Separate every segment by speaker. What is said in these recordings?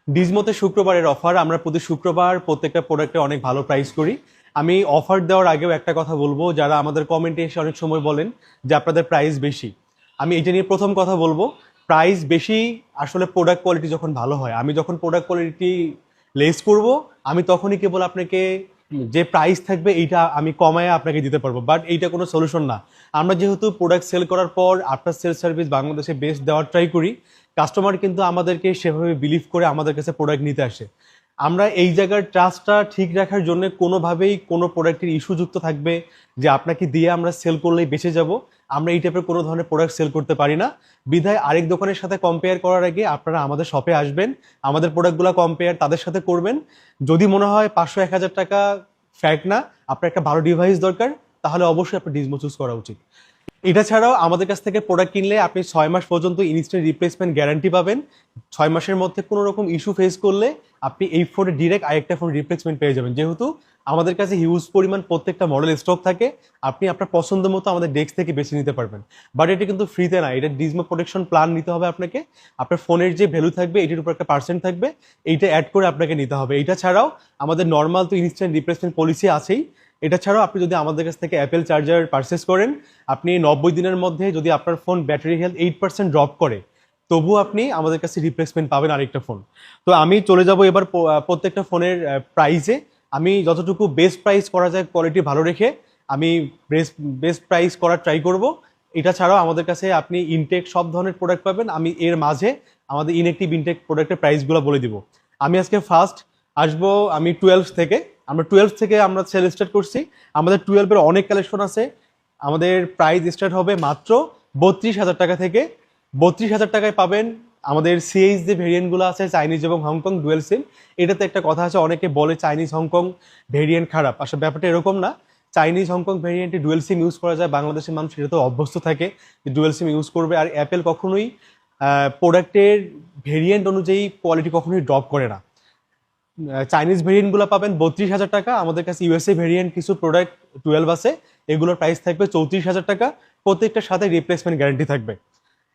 Speaker 1: ডিজমোতে শুক্রবারের অফার। আমরা প্রতি শুক্রবার প্রত্যেকটা প্রোডাক্টে অনেক ভালো প্রাইস করি। আমি অফার দেওয়ার আগেও একটা কথা বলবো, যারা আমাদের কমেন্টে এসে অনেক সময় বলেন যে আপনাদের প্রাইস বেশি, আমি এটা নিয়ে প্রথম কথা বলবো, প্রাইস বেশি আসলে প্রোডাক্ট কোয়ালিটি যখন ভালো হয়। আমি যখন প্রোডাক্ট কোয়ালিটি লেস করব, আমি তখনই কেবল আপনাকে যে প্রাইস থাকবে এইটা আমি কমায় আপনাকে দিতে পারবো, বাট এইটা কোনো সলিউশন না। আমরা যেহেতু প্রোডাক্ট সেল করার পর আফটার সেল সার্ভিস বাংলাদেশে বেস্ট দেওয়ার ট্রাই করি, কাস্টমার কিন্তু আমাদেরকে সেভাবে বিলিভ করে আমাদের কাছে প্রোডাক্ট নিতে আসে। আমরা এই জায়গার ট্রাস্টটা ঠিক রাখার জন্য কোনোভাবেই কোনো প্রোডাক্টের ইস্যু যুক্ত থাকবে যে আপনাকে দিয়ে আমরা সেল করলেই বেঁচে যাব, আমরা এই টাইপের কোনো ধরনের প্রোডাক্ট সেল করতে পারি না। বিধায় আরেক দোকানের সাথে কম্পেয়ার করার আগে আপনারা আমাদের শপে আসবেন, আমাদের প্রোডাক্টগুলো কম্পেয়ার তাদের সাথে করবেন। যদি মনে হয় 500-1000 টাকা ফ্যাক্ট না, আপনার একটা ভালো ডিভাইস দরকার, তাহলে অবশ্যই আপনার ডিজমো চুজ করা উচিত। এটা ছাড়াও আমাদের কাছ থেকে প্রোডাক্ট কিনলে আপনি 6 মাস পর্যন্ত ইনস্ট্যান্ট রিপ্লেসমেন্ট গ্যারান্টি পাবেন। 6 মাসের মধ্যে কোনো রকম ইস্যু ফেস করলে আপনি এই ফোনে ডিরেক্ট আরেকটা ফোন রিপ্লেসমেন্ট পেয়ে যাবেন। যেহেতু আমাদের কাছে হিউজ পরিমাণ প্রত্যেকটা মডেল স্টক থাকে, আপনি আপনার পছন্দ মতো আমাদের ডেস্ক থেকে বেছে নিতে পারবেন। বাট এটা কিন্তু ফ্রিতে না, এটা ডিজমো প্রোটেকশন প্ল্যান নিতে হবে আপনাকে। আপনার ফোনের যে ভ্যালু থাকবে এটির উপর একটা পার্সেন্ট থাকবে, এইটা অ্যাড করে আপনাকে নিতে হবে। এটা ছাড়াও আমাদের নর্মাল তো ইনস্ট্যান্ট রিপ্লেসমেন্ট পলিসি আছেই। এটা ছাড়াও আপনি যদি আমাদের কাছ থেকে অ্যাপেল চার্জার পারচেস করেন, আপনি 90 দিনের মধ্যে যদি আপনার ফোন ব্যাটারি হেলথ 8% ড্রপ করে, তবু আপনি আমাদের কাছে রিপ্লেসমেন্ট পাবেন আরেকটা ফোন। তো আমি চলে যাব এবার প্রত্যেকটা ফোনের প্রাইসে। আমি যতটুকু বেস্ট প্রাইস করা যায় কোয়ালিটি ভালো রেখে আমি বেস্ট বেস্ট প্রাইস করার ট্রাই করব। এটা ছাড়াও আমাদের কাছে আপনি ইনটেক সব ধরনের প্রোডাক্ট পাবেন। আমি এর মাঝে আমাদের ইনএক্টিভ ইনটেক প্রোডাক্টের প্রাইসগুলো বলে দিব। আমি আজকে ফার্স্ট আসবো আমি 12 থেকে। আমরা 12 থেকে আমরা সেল স্টার্ট করছি। আমাদের 12-এর অনেক কালেকশন আছে। আমাদের প্রাইস স্টার্ট হবে মাত্র 32,000 টাকা থেকে। 32,000 টাকায় পাবেন আমাদের সিএইচ যে ভেরিয়েন্টগুলো আছে, চাইনিজ এবং হংকং ডুয়েল সিম। এটাতে একটা কথা আছে, অনেকে বলে চাইনিজ হংকং ভেরিয়েন্ট খারাপ, আসলে ব্যাপারটা এরকম না। Chinese Hong Kong ভেরিয়েন্টে dual SIM use করা যায়, বাংলাদেশের মানুষ এটা তো অভ্যস্ত থাকে যে ডুয়েল সিম ইউজ করবে। আর অ্যাপেল কখনোই প্রোডাক্টের ভেরিয়েন্ট অনুযায়ী কোয়ালিটি কখনোই ড্রপ করে না। চাইনিজ ভেরিয়েন্টগুলো পাবেন 32,000 টাকা। আমাদের কাছে ইউএসএ ভেরিয়েন্ট কিছু প্রোডাক্ট 12 আছে, এগুলোর প্রাইস থাকবে 34,000 টাকা। প্রত্যেকটার সাথে রিপ্লেসমেন্ট গ্যারান্টি থাকবে।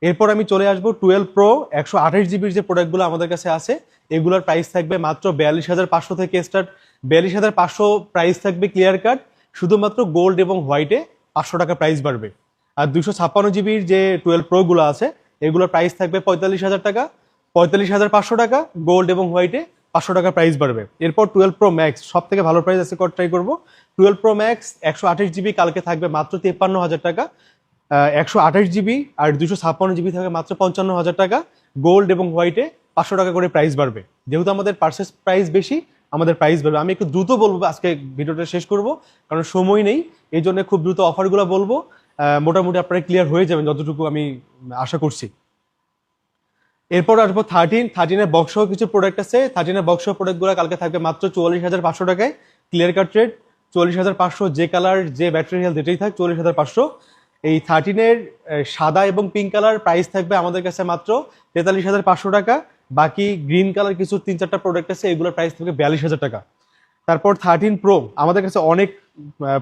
Speaker 1: এরপর আমি চলে আসবো 12 প্রো 128 জিবির যে প্রোডাক্টগুলো আমাদের কাছে আছে, এগুলোর প্রাইস থাকবে মাত্র 42,500 থেকে স্টার্ট। 42,500 প্রাইস থাকবে ক্লিয়ার কাট। শুধুমাত্র গোল্ড এবং হোয়াইটে 500 টাকা প্রাইস বাড়বে। আর 256 জিবির যে 12 প্রোগুলো আছে, এগুলোর প্রাইস থাকবে 45,000 টাকা। 45,500 টাকা গোল্ড এবং হোয়াইটে 500 টাকা প্রাইস বাড়বে। এরপর 12 প্রো ম্যাক্স সব থেকে ভালো প্রাইস আছে, ট্রাই করবো। 12 প্রো ম্যাক্স 128 জিবি কালকে থাকবে মাত্র 53,000 টাকা। 128 জিবি আর 256 জিবি থাকবে মাত্র 55,000 টাকা। গোল্ড এবং হোয়াইটে 500 টাকা করে প্রাইস বাড়বে। যেহেতু আমাদের পার্সেস প্রাইস বেশি, আমাদের প্রাইস বাড়বে। আমি একটু দ্রুত বলবো, আজকে ভিডিওটা শেষ করব কারণ সময় নেই, এই জন্য খুব দ্রুত অফারগুলো বলবো। মোটামুটি আপনারা ক্লিয়ার হয়ে যাবেন যতটুকু আমি আশা করছি। এরপর আসবো 13-এর বক্সও কিছু প্রোডাক্ট আছে। 13-এর বক্সও প্রোডাক্টগুলো কালকে থাকবে মাত্র 44,500 টাকায় ক্লিয়ার কাট রেট। 44,500, যে কালার যে ব্যাটারি হেলথ যেটাই থাক 44,500। এই 13-এর সাদা এবং পিঙ্ক কালার প্রাইস থাকবে আমাদের কাছে মাত্র 43,500 টাকা। বাকি গ্রিন কালার কিছু 3-4টা প্রোডাক্ট আছে, এগুলোর প্রাইস থাকবে 42,000 টাকা। তারপর 13 প্রো, আমাদের কাছে অনেক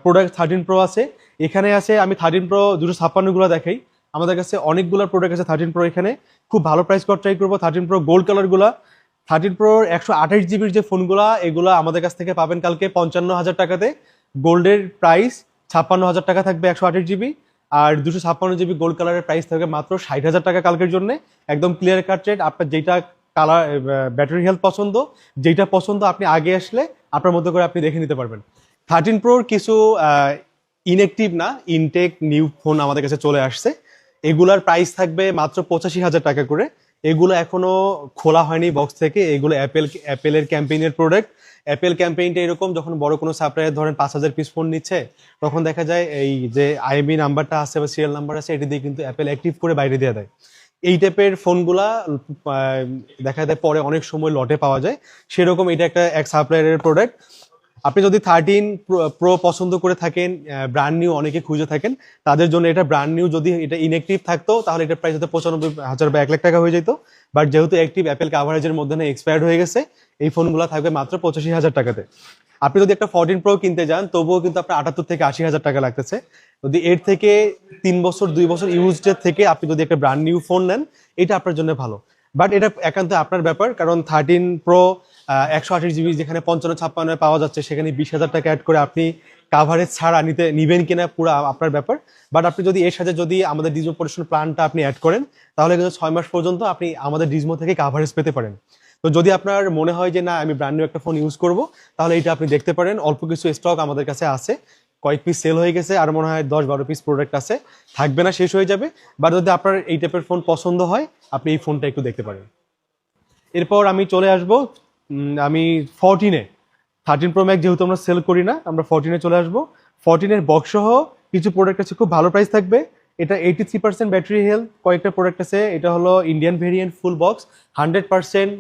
Speaker 1: প্রোডাক্ট 13 প্রো আছে। এখানে আছে, আমি 13 প্রো 256 গুলো দেখাই। আমাদের কাছে অনেকগুলো প্রোডাক্ট আছে 13 প্রো, এখানে খুব ভালো প্রাইস করা ট্রাই করবো। 13 প্রো গোল্ড কালারগুলা, 13 প্রোর 128 জিবির যে ফোনগুলা, এগুলা আমাদের কাছ থেকে পাবেন কালকে 55,000 টাকাতে। গোল্ডের প্রাইস 56,000 টাকা থাকবে 128 জিবি। আর 256 জিবি গোল্ড কালারের প্রাইস থাকবে মাত্র 60,000 টাকা কালকের জন্য। একদম ক্লিয়ার কাট রেট। আপনার যেটা কালার ব্যাটারি হেলথ পছন্দ, যেটা পছন্দ আপনি আগে আসলে আপনার মতো করে আপনি দেখে নিতে পারবেন। 13 প্রোর কিছু ইনএক্টিভ না ইনটেক নিউ ফোন আমাদের কাছে চলে আসছে। এগুলার প্রাইস থাকবে মাত্র 85,000 টাকা করে। এগুলো এখনো খোলা হয়নি বক্স থেকে। এগুলো অ্যাপেলের ক্যাম্পেইনের প্রোডাক্ট। অ্যাপেল ক্যাম্পেইনটা এরকম, যখন বড় কোনো সাপ্লায়ার ধরেন 5,000 পিস ফোন নিচ্ছে, তখন দেখা যায় এই যে আইএমই নাম্বারটা আছে বা সিরিয়াল নাম্বার আছে, এটি দিয়ে কিন্তু অ্যাপেল অ্যাক্টিভ করে বাইরে দিয়ে দেয়। এই টাইপের ফোনগুলা দেখা যায় পরে অনেক সময় লটে পাওয়া যায়। সেরকম এটা একটা এক সাপ্লায়ারের প্রোডাক্ট। আপনি যদি 13 প্রো পছন্দ করে থাকেন, ব্র্যান্ড নিউ অনেকে খুঁজে থাকেন, তাদের জন্য এটা ব্র্যান্ড নিউ। যদি এটা ইনএক্টিভ থাকতো তাহলে এটার প্রাইস হতো 95,000 বা 1,00,000 টাকা হয়ে যেত। বাট যেহেতু অ্যাক্টিভ, অ্যাপেল কাভারেজের মধ্যে না এক্সপায়ার্ড হয়ে গেছে, এই ফোনগুলো থাকবে মাত্র 85,000 টাকাতে। আপনি যদি একটা 14 প্রো কিনতে যান, তবুও কিন্তু আপনার 78 থেকে 80,000 টাকা লাগতেছে। যদি এর থেকে 3 বছর 2 বছর ইউজডের থেকে আপনি যদি একটা ব্র্যান্ড নিউ ফোন নেন, এটা আপনার জন্য ভালো। বাট এটা একান্ত আপনার ব্যাপার, কারণ 13 Pro 128 GB যেখানে 55-56 পাওয়া যাচ্ছে, সেখানে 20,000 টাকা অ্যাড করে আপনি কাভারেজ ছাড়া নিবেন কিনা পুরো আপনার ব্যাপার। বাট আপনি যদি এর সাথে যদি আমাদের ডিজমো প্রোটেকশন প্ল্যানটা আপনি অ্যাড করেন, তাহলে কিন্তু 6 মাস পর্যন্ত আপনি আমাদের ডিজমো থেকে কাভারেজ পেতে পারেন। তো যদি আপনার মনে হয় যে না আমি ব্র্যান্ড নিউ একটা ফোন ইউজ করব, তাহলে এটা আপনি দেখতে পারেন। অল্প কিছু স্টক আমাদের কাছে আছে, কয়েক পিস সেল হয়ে গেছে, আর মনে হয় 10-12 পিস প্রোডাক্ট আছে, থাকবে না, শেষ হয়ে যাবে। বাট যদি আপনার এই টাইপের ফোন পছন্দ হয়, আপনি এই ফোনটা একটু দেখতে পারেন। এরপর আমি চলে আসবো আমি 14-এ 13 Pro Max যেহেতু আমরা সেল করি না, আমরা 14-এ চলে আসবো। 14-এর বক্স সহ কিছু প্রোডাক্ট আছে, খুব ভালো প্রাইস থাকবে। এটা 83% ব্যাটারি হেলথ, কয়েকটা প্রোডাক্ট আছে। এটা হলো Indian variant, full box, 100%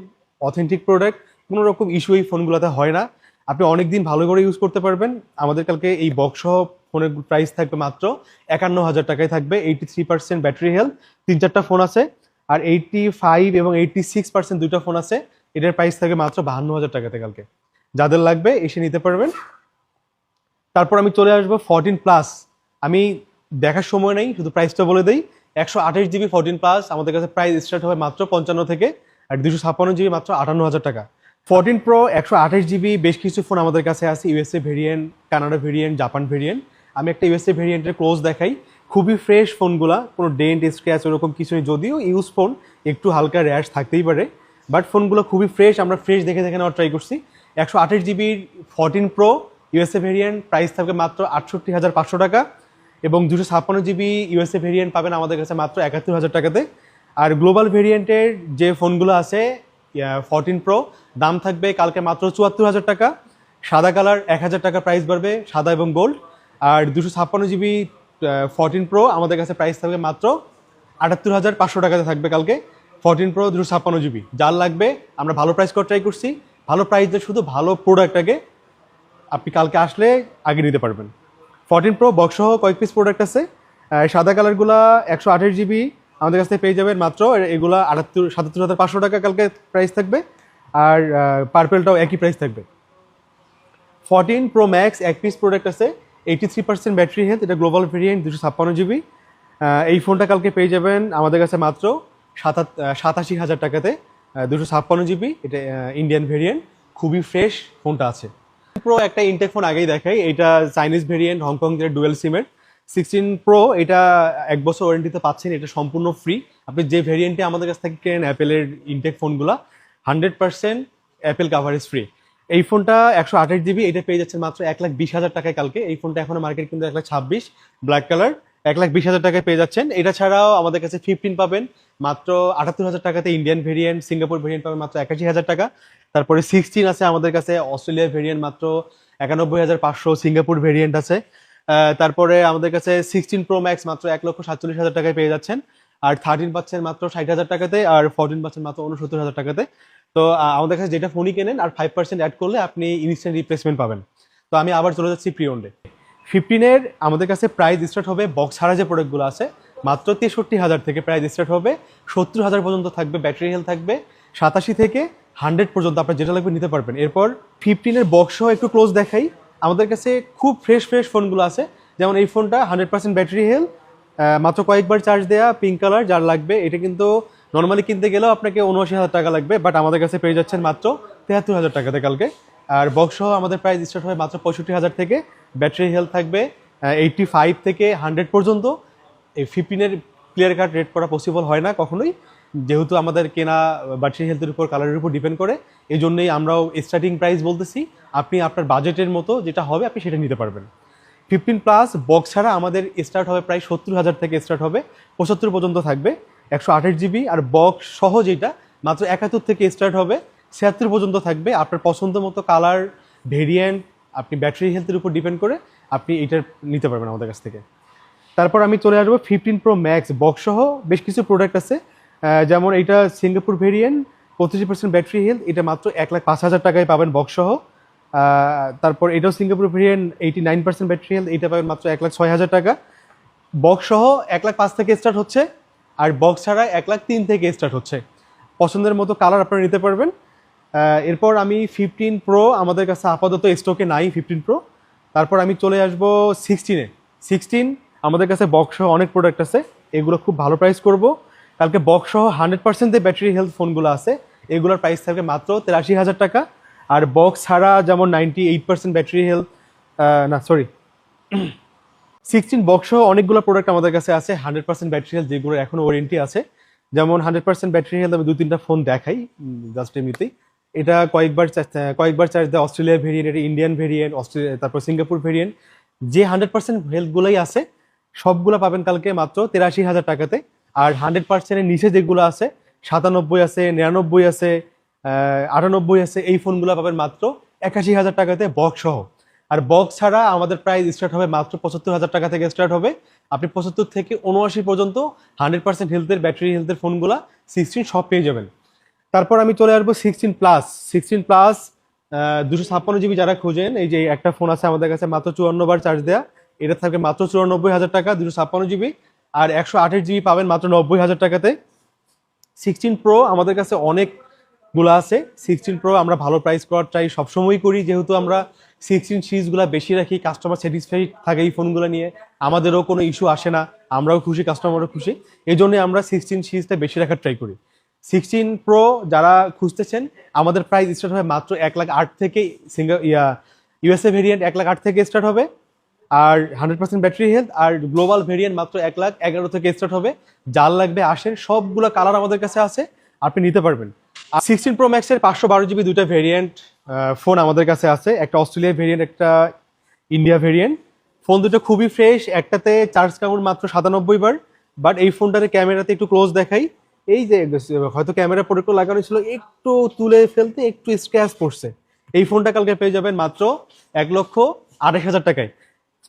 Speaker 1: authentic product. কোনো রকম ইস্যু এই ফোনগুলোতে হয় না, আপনি অনেকদিন ভালো করে ইউজ করতে পারবেন। আমাদের কালকে এই বক্স সহ ফোনের প্রাইস থাকবে মাত্র 51,000 টাকায় থাকবে। 83% ব্যাটারি হেলথ, 3-4টা ফোন আছে। আর 85 এবং 86% দুইটা ফোন আছে। এটার প্রাইস থাকবে মাত্র 52,000 টাকাতে কালকে। যাদের লাগবে এসে নিতে পারবেন। তারপর আমি চলে আসবো 14 প্লাস। আমি দেখার সময় নেই, শুধু প্রাইসটা বলে দিই। 128 GB 14 প্লাস আমাদের কাছে প্রাইস স্টার্ট হবে মাত্র 55 থেকে, আর 256 GB মাত্র 58,000 টাকা। 14 Pro 128 GB, বেশ কিছু ফোন আমাদের কাছে আছে, USA variant, Canada variant, Japan variant. আমি একটা ইউএসএ ভেরিয়েন্টের ক্লোজ দেখাই। খুবই ফ্রেশ ফোনগুলা, কোনো ডেন্ট স্ক্র্যাচ ওরকম কিছু নেই, যদিও ইউজ ফোন একটু হালকা র্যাশ থাকতেই পারে, বাট ফোনগুলো খুবই ফ্রেশ। আমরা ফ্রেশ দেখে দেখে নেওয়ার ট্রাই করছি। 128 GB 14 Pro USA variant price থাকবে মাত্র 68,500 টাকা, এবং 256 GB ইউএসএ ভেরিয়েন্ট পাবেন আমাদের কাছে মাত্র 71,000 টাকাতে। আর গ্লোবাল ভেরিয়েন্টের যে ফোনগুলো আছে 14 Pro দাম থাকবে কালকে মাত্র 74,000 টাকা। সাদা কালার 1,000 টাকা প্রাইস বাড়বে, সাদা এবং গোল্ড। আর 256 GB 14 Pro আমাদের কাছে প্রাইস থাকবে মাত্র 78,500 টাকাতে থাকবে কালকে। 14 Pro 256 GB যার লাগবে, আমরা ভালো প্রাইস করে ট্রাই করছি। ভালো প্রাইসে শুধু ভালো প্রোডাক্ট আগে আপনি কালকে আসলে আগে নিতে পারবেন। 14 Pro বক্স সহ কয়েক পিস প্রোডাক্ট আছে। সাদা কালারগুলা 128 GB আমাদের কাছ থেকে পেয়ে যাবেন মাত্র, এগুলা 77,500 টাকা কালকে প্রাইস থাকবে। আর পার্পেলটাও একই প্রাইস থাকবে। 14 Pro Max এক পিস প্রোডাক্ট আছে, 83% ব্যাটারি হেলথ, এটা গ্লোবাল ভেরিয়েন্ট, 256 GB। এই ফোনটা কালকে পেয়ে যাবেন আমাদের কাছে মাত্র 87,000 টাকাতে। 256 GB, এটা ইন্ডিয়ান ভেরিয়েন্ট, খুবই ফ্রেশ ফোনটা আছে। প্রো একটা ইনটেক ফোন আগেই দেখাই, এটা চাইনিজ ভেরিয়েন্ট, হংকং এর ডুয়েল সিমের। 16 Pro এটা 1 বছর ওয়ারেন্টিতে পাচ্ছেন, এটা সম্পূর্ণ ফ্রি। আপনি যে ভেরিয়েন্টে আমাদের কাছ থেকে কেনেন অ্যাপেলের ইনটেক ফোনগুলা, 100% অ্যাপেল কাভারেজ ফ্রি। এই ফোনটা 128 GB, এটা পেয়ে যাচ্ছেন মাত্র 1,20,000 টাকায় কালকে। এই ফোনটা এখনো মার্কেট কিন্তু 1,26,000, ব্ল্যাক কালার, 1,20,000 টাকায় পেয়ে যাচ্ছেন। এটা ছাড়াও আমাদের কাছে 15 পাবেন মাত্র 78,000 টাকাতে, ইন্ডিয়ান ভেরিয়েন্ট, সিঙ্গাপুর ভেরিয়েন্ট পাবেন মাত্র 81,000 টাকা। তারপরে 16 আছে আমাদের কাছে, অস্ট্রেলিয়ার ভেরিয়েন্ট মাত্র 91,500, সিঙ্গাপুর ভেরিয়েন্ট আছে। তারপরে আমাদের কাছে 16 Pro Max মাত্র 1,47,000 টাকায় পেয়ে যাচ্ছেন। আর 13 পাচ্ছেন মাত্র 60,000 টাকাতে, আর 14 পাচ্ছেন মাত্র 69,000 টাকাতে। তো আমাদের কাছে যেটা ফোনই কেনেন আর 5% অ্যাড করলে আপনি ইনস্ট্যান্ট রিপ্লেসমেন্ট পাবেন। তো আমি আবার চলে যাচ্ছি প্রি ওন্ডে। 15-এর আমাদের কাছে প্রাইস স্টার্ট হবে, বক্স ছাড়া যে প্রোডাক্টগুলো আছে, মাত্র 63,000 থেকে প্রাইস স্টার্ট হবে। 70,000 পর্যন্ত থাকবে, ব্যাটারি হেলথ থাকবে 87 থেকে 100 পর্যন্ত, আপনার যেটা লাগবে নিতে পারবেন। এরপর 15-এর বক্স সহ একটু ক্লোজ দেখাই। আমাদের কাছে খুব ফ্রেশ ফোনগুলো আছে, যেমন এই ফোনটা 100% ব্যাটারি হেলথ, মাত্র কয়েকবার চার্জ দেয়া, পিঙ্ক কালার। যার লাগবে, এটা কিন্তু নর্মালি কিনতে গেলেও আপনাকে 79,000 টাকা লাগবে, বাট আমাদের কাছে পেয়ে যাচ্ছেন মাত্র 73,000 টাকাতে কালকে। আর বক্স সহ আমাদের প্রাইস স্টার্ট হয় মাত্র 65,000 থেকে, ব্যাটারি হেলথ থাকবে 85 থেকে 100 পর্যন্ত। এই 15-এর ক্লিয়ার কাট রেট করা পসিবল হয় না কখনোই, যেহেতু আমাদের কেনা ব্যাটারি হেলথের উপর, কালারের উপর ডিপেন্ড করে। এই জন্যই আমরাও স্টার্টিং প্রাইস বলতেছি, আপনি আপনার বাজেটের মতো যেটা হবে আপনি সেটা নিতে পারবেন। 15 প্লাস বক্স ছাড়া আমাদের স্টার্ট হবে প্রায় 70,000 থেকে স্টার্ট হবে, 75 পর্যন্ত থাকবে 128 GB। আর বক্স সহ যেটা মাত্র 71 থেকে স্টার্ট হবে, 76 পর্যন্ত থাকবে। আপনার পছন্দ মতো কালার, ভেরিয়েন্ট, আপনি ব্যাটারি হেলথের উপর ডিপেন্ড করে আপনি এটার নিতে পারবেন আমাদের কাছ থেকে। তারপর আমি চলে আসবো 15 Pro Max বক্স সহ বেশ কিছু প্রোডাক্ট আছে। যেমন এটা সিঙ্গাপুর ভেরিয়েন্ট, 25% ব্যাটারি হেলথ, এটা মাত্র 1,05,000 টাকায় পাবেন বক্স সহ। তারপর এটাও সিঙ্গাপুর ভেরিয়েন্ট, 89% ব্যাটারি হেলথ, এটা পাবেন মাত্র 1,06,000 টাকা। বক্স সহ 1,05,000 থেকে স্টার্ট হচ্ছে, আর বক্স ছাড়া 1,03,000 থেকে স্টার্ট হচ্ছে। পছন্দের মতো কালার আপনারা নিতে পারবেন। এরপর আমি 15 Pro আমাদের কাছে আপাতত স্টকে নাই 15 Pro। তারপর আমি চলে আসবো 16-এ। 16 আমাদের কাছে বক্স সহ অনেক প্রোডাক্ট আছে, এগুলো খুব ভালো প্রাইস করব। কালকে বক্স সহ 100% যে ব্যাটারি হেলথ ফোনগুলো আছে এগুলোর প্রাইস থাকবে মাত্র 83,000 টাকা। আর বক্স ছাড়া যেমন 98% ব্যাটারি হেলথ, না সরি 16 বক্স সহ অনেকগুলো প্রোডাক্ট আমাদের কাছে আছে 100% ব্যাটারি হেলথ, যেগুলো এখনো ওয়ারেন্টি আছে। যেমন 100% ব্যাটারি হেলথ আমি 2-3টা ফোন দেখাই জাস্ট এমনিতেই। এটা কয়েকবার চার্জ দেয়, অস্ট্রেলিয়া ভেরিয়েন্ট, এটা ইন্ডিয়ান ভেরিয়েন্ট, অস্ট্রেলিয়া তারপর সিঙ্গাপুর ভেরিয়েন্ট, যে 100% হেলথগুলোই আছে সবগুলো পাবেন কালকে মাত্র 83,000 টাকাতে। আর 100%-এর নিচে যেগুলো আছে 97 আছে, 99 আছে, 98 আছে, এই ফোনগুলো পাবেন মাত্র 81,000 টাকাতে বক্স সহ। আর বক্স ছাড়া আমাদের প্রাইস স্টার্ট হবে মাত্র 75,000 টাকা থেকে স্টার্ট হবে। আপনি 75 থেকে 79 পর্যন্ত 100% হেলথের ব্যাটারি হেলথের ফোনগুলো 16 সব পেয়ে যাবেন। তারপর আমি চলে আসবো 16 প্লাস 256 জিবি যারা খোঁজেন, এই যে একটা ফোন আছে আমাদের কাছে মাত্র 54 বার চার্জ দেয়া, এটা থাকবে মাত্র 94,000 টাকা 256 জিবি। আর 128 জিবি পাবেন মাত্র 90,000 টাকাতে। 16 প্রো আমাদের কাছে অনেকগুলো আছে। 16 প্রো আমরা ভালো প্রাইস করার ট্রাই সবসময়ই করি, যেহেতু আমরা 16 সিরিজগুলো বেশি রাখি, কাস্টমার স্যাটিসফাইড থাকে এই ফোনগুলো নিয়ে, আমাদেরও কোনো ইস্যু আসে না, আমরাও খুশি, কাস্টমারও খুশি, এই জন্যই আমরা 16 সিরিজটা বেশি রাখার ট্রাই করি। 16 প্রো যারা খুঁজতেছেন আমাদের প্রাইস স্টার্ট হবে মাত্র 1,08,000 থেকে, ইউএসএ ভেরিয়েন্ট 1,08,000 থেকে স্টার্ট হবে। আর 100% ব্যাটারি হেলথ আর গ্লোবাল ভেরিয়েন্ট মাত্র 1,11,000 থেকে স্টার্ট হবে। যার লাগবে আসেন, সবগুলো কালার আমাদের কাছে আছে, আপনি নিতে পারবেন। আর 16 প্রো ম্যাক্সের 512 জিবি দুইটা ভেরিয়েন্ট ফোন আমাদের কাছে আছে, একটা অস্ট্রেলিয়া ভেরিয়েন্ট, একটা ইন্ডিয়া ভেরিয়েন্ট। ফোন দুটো খুবই ফ্রেশ, একটাতে চার্জ কাউন্ট মাত্র 97 বার। বাট এই ফোনটার ক্যামেরাতে একটু ক্লোজ দেখাই, এই যে হয়তো ক্যামেরা প্রোডাক্ট লাগানো ছিল, একটু তুলে ফেলতে একটু স্ক্র্যাচ পড়ছে। এই ফোনটা কালকে পেয়ে যাবেন মাত্র 1,28,000 টাকায়।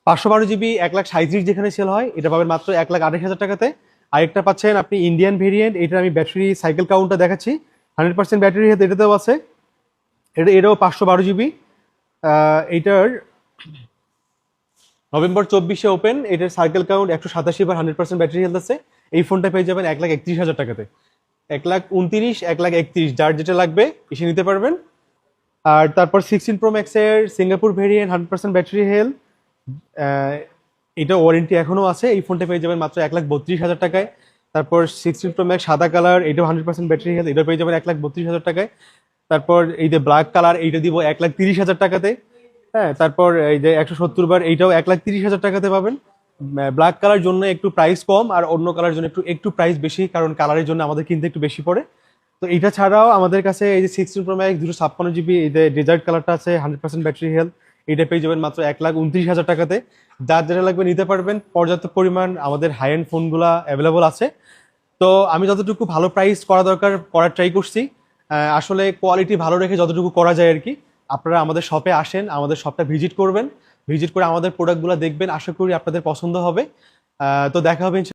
Speaker 1: 512 জিবি 1,37,000 যেখানে সেল হয়, এটা পাবেন মাত্র 1,28,000 টাকাতে। আরেকটা পাচ্ছেন আপনি ইন্ডিয়ান ভেরিয়েন্ট, এটা আমি ব্যাটারি সাইকেল কাউন্টটা দেখাচ্ছি, 100% ব্যাটারি হেলথ এটাতেও আছে। এটাও 512 জিবি। এইটার নভেম্বর 24-এ ওপেন, এটার সাইকেল কাউন্ট 187 বার, 100% ব্যাটারি হেলথ আছে। এই ফোনটা পেয়ে যাবেন 1,31,000 টাকাতে। 1,29,000, 1,31,000, যার যেটা লাগবে এসে নিতে পারবেন। আর তারপর 16 প্রো ম্যাক্সের সিঙ্গাপুর ভেরিয়েন্ট 100% ব্যাটারি হেলথ, এটা ওয়ারেন্টি এখনো আছে, এই ফোনটা পেয়ে যাবেন মাত্র 1,32,000 টাকায়। তারপর 16 প্রো ম্যাক্স সাদা কালার, এটাও 100% ব্যাটারি হেলথ, এটা পেয়ে যাবেন 1,32,000 টাকায়। তারপর এই যে ব্ল্যাক কালার, এইটা দিব 1,30,000 টাকাতে। হ্যাঁ, তারপর এই যে 170 বার, এইটাও 1,30,000 টাকাতে পাবেন। ব্ল্যাক কালার জন্য একটু প্রাইস কম, আর অন্য কালার জন্য একটু প্রাইস বেশি, কারণ কালারের জন্য আমাদের কিনতে একটু বেশি পড়ে। তো এটা ছাড়াও আমাদের কাছে এই যে 16 প্রো ম্যাক্স 256 জিবি, এই যে ডেজার্ট কালারটা আছে, 100% ব্যাটারি হেলথ, এটা পেয়ে যাবেন মাত্র 1,29,000 টাকাতে। যার যেটা লাগবে নিতে পারবেন, পর্যাপ্ত পরিমাণ আমাদের হাই এন্ড ফোনগুলা অ্যাভেলেবল আছে। তো আমি যতটুকু ভালো প্রাইস করা দরকার করার ট্রাই করছি, আসলে কোয়ালিটি ভালো রেখে যতটুকু করা যায় আর কি। আপনারা আমাদের শপে আসেন, আমাদের শপটা ভিজিট করবেন, ভিজিট করে আমাদের প্রোডাক্টগুলো দেখবেন, আশা করি আপনাদের পছন্দ হবে। তো দেখা হবে